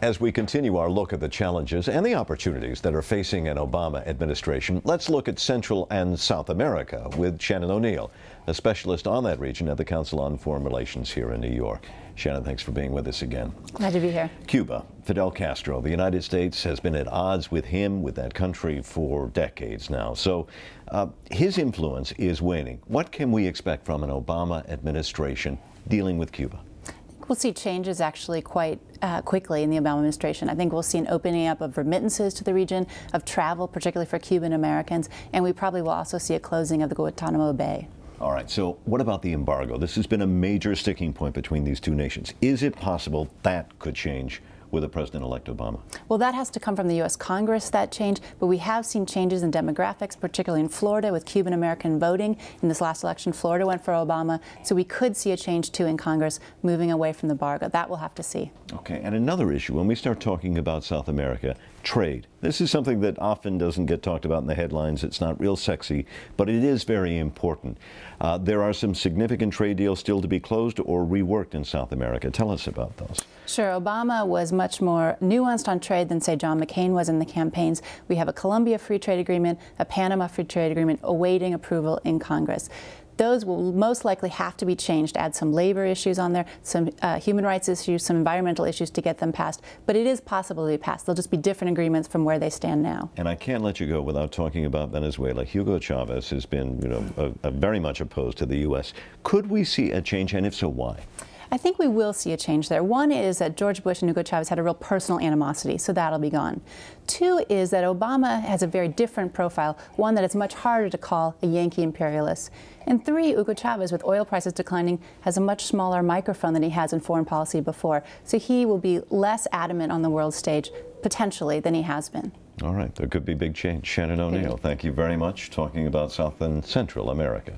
As we continue our look at the challenges and the opportunities that are facing an Obama administration, let's look at Central and South America with Shannon ONeil, a specialist on that region at the Council on Foreign Relations here in New York. Shannon, thanks for being with us again. Glad to be here. Cuba, Fidel Castro. The United States has been at odds with him, with that country, for decades now. So his influence is waning. What can we expect from an Obama administration dealing with Cuba? We'll see changes actually quite quickly in the Obama administration. I think we'll see an opening up of remittances to the region, of travel, particularly for Cuban Americans, and we probably will also see a closing of the Guantanamo Bay. All right, so what about the embargo? This has been a major sticking point between these two nations. Is it possible that could change with a President-elect Obama? Well, that has to come from the U.S. Congress, that change, but we have seen changes in demographics, particularly in Florida with Cuban American voting. In this last election, Florida went for Obama, so we could see a change too in Congress moving away from the embargo. That we'll have to see. Okay, and another issue, when we start talking about South America, trade. This is something that often doesn't get talked about in the headlines. It's not real sexy, but it is very important. There are some significant trade deals still to be closed or reworked in South America. Tell us about those. Sure. Obama was much more nuanced on trade than, say, John McCain was in the campaigns. We have a Colombia Free Trade Agreement, a Panama Free Trade Agreement awaiting approval in Congress. Those will most likely have to be changed, add some labor issues on there, some human rights issues, some environmental issues to get them passed. But it is possible to be passed. They'll just be different agreements from where they stand now. And I can't let you go without talking about Venezuela. Hugo Chavez has been, very much opposed to the U.S. Could we see a change, and if so, why? I think we will see a change there. One is that George Bush and Hugo Chavez had a real personal animosity, so that'll be gone. Two is that Obama has a very different profile, one that it's much harder to call a Yankee imperialist. And three, Hugo Chavez, with oil prices declining, has a much smaller microphone than he has in foreign policy before. So he will be less adamant on the world stage, potentially, than he has been. All right, there could be big change. Shannon ONeil, thank you very much, talking about South and Central America.